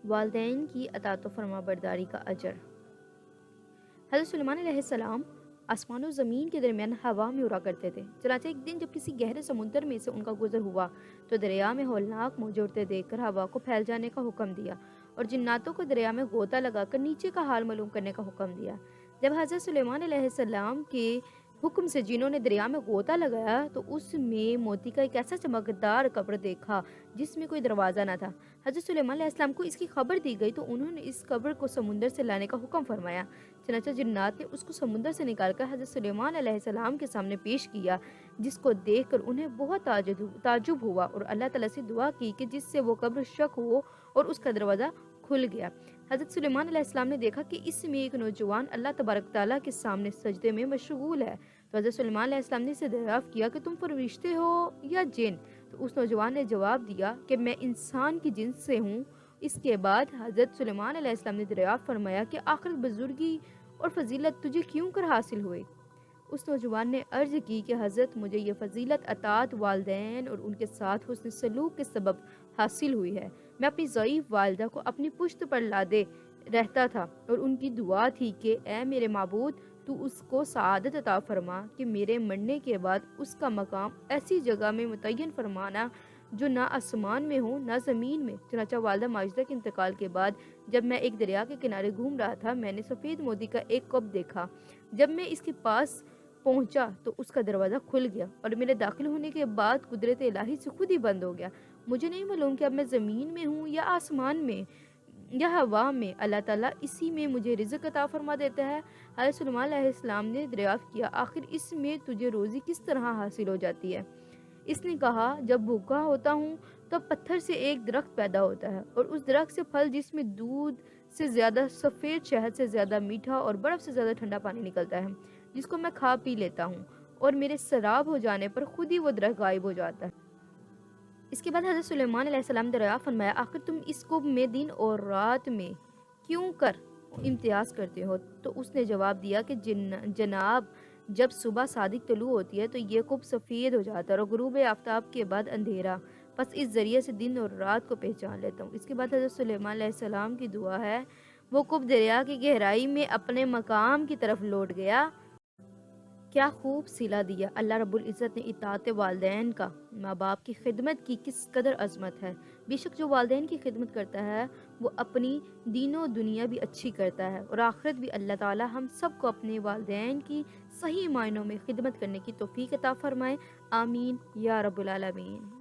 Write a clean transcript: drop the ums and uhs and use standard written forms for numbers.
والدین کی اطاعت و فرما برداری کا اجر۔ حضرت سلیمان علیہ السلام آسمان و زمین کے درمیان ہوا میں اڑا کرتے تھے۔ چنانچہ ایک دن جب کسی گہرے سمندر میں سے ان کا گزر ہوا تو دریا میں ہولناک موجیں اٹھتے دیکھ کر ہوا کو پھیل جانے کا حکم دیا اور جناتوں کو دریا میں غوطہ لگا کر نیچے کا حال معلوم کرنے کا حکم دیا۔ جب حضرت سلیمان علیہ السلام کے حکم سے جنہوں نے دریا میں غوطہ لگایا تو اس میں موتی کا ایک ایسا چمکدار قبر دیکھا جس میں کوئی دروازہ نہ تھا۔ حضرت سلیمان علیہ السلام کو اس کی خبر دی گئی تو انہوں نے اس قبر کو سمندر سے لانے کا حکم فرمایا۔ چنانچہ جنات نے اس کو سمندر سے نکال کر حضرت سلیمان علیہ السلام کے سامنے پیش کیا، جس کو دیکھ کر انہیں بہت تعجب ہوا اور اللہ تعالیٰ سے دعا کی کہ جس سے وہ قبر شق ہو اور اس کا دروازہ کھل گیا۔ حضرت سلیمان علیہ السلام نے دیکھا کہ اس میں ایک نوجوان اللہ تبارک تعالیٰ کے سامنے سجدے میں مشغول ہے، تو حضرت سلیمان علیہ السلام نے اسے دریافت کیا کہ تم فرشتے ہو یا جن؟ تو اس نوجوان نے جواب دیا کہ میں انسان کی جنس سے ہوں۔ اس کے بعد حضرت سلیمان علیہ السلام نے دریافت فرمایا کہ آخر بزرگی اور فضیلت تجھے کیوں کر حاصل ہوئے؟ اس نوجوان نے عرض کی کہ حضرت مجھے یہ فضیلت اطاعت والدین اور ان کے ساتھ حسن سلوک کے سبب حاصل ہوئی ہے۔ میں اپنی ضعیف والدہ کو اپنی پشت پر لادے رہتا تھا اور ان کی دعا تھی کہ اے میرے معبود تو اس کو سعادت عطا فرما کہ میرے مرنے کے بعد اس کا مقام ایسی جگہ میں متعین فرمانا جو نہ آسمان میں ہو نہ زمین میں۔ چنانچہ والدہ ماجدہ کے انتقال کے بعد جب میں ایک دریا کے کنارے گھوم رہا تھا میں نے سفید موتی کا ایک کپ دیکھا۔ جب میں اس کے پاس پہنچا تو اس کا دروازہ کھل گیا اور میرے داخل ہونے کے بعد قدرت الہی سے خود ہی بند ہو گیا۔ مجھے نہیں معلوم کہ اب میں زمین میں ہوں یا آسمان میں یا ہوا میں، اللہ تعالیٰ اسی میں مجھے رزق عطا فرما دیتا ہے۔ حضرت سلیمان علیہ السلام نے دریافت کیا آخر اس میں تجھے روزی کس طرح حاصل ہو جاتی ہے؟ اس نے کہا جب بھوکا ہوتا ہوں تو پتھر سے ایک درخت پیدا ہوتا ہے اور اس درخت سے پھل جس میں دودھ سے زیادہ سفید شہد سے زیادہ میٹھا اور برف سے زیادہ ٹھنڈا پانی نکلتا ہے، جس کو میں کھا پی لیتا ہوں اور میرے سراب ہو جانے پر خود ہی وہ درخت غائب ہو جاتا ہے۔ اس کے بعد حضرت سلیمان علیہ السلام نے دریافت فرمایا آخر تم اس کو میں دن اور رات میں کیوں کر امتیاز کرتے ہو؟ تو اس نے جواب دیا کہ جناب جب صبح صادق طلوع ہوتی ہے تو یہ کب سفید ہو جاتا ہے اور غروب آفتاب کے بعد اندھیرا، بس اس ذریعے سے دن اور رات کو پہچان لیتا ہوں۔ اس کے بعد حضرت سلیمان علیہ السلام کی دعا ہے وہ کب دریا کی گہرائی میں اپنے مقام کی طرف لوٹ گیا۔ کیا خوب صلہ دیا! اللہ رب العزت نے اطاعت والدین کا ماں باپ کی خدمت کی کس قدر عظمت ہے۔ بے شک جو والدین کی خدمت کرتا ہے وہ اپنی دین و دنیا بھی اچھی کرتا ہے اور آخرت بھی۔ اللہ تعالی ہم سب کو اپنے والدین کی صحیح معنوں میں خدمت کرنے کی توفیق عطا فرمائے، آمین یا رب العالمین۔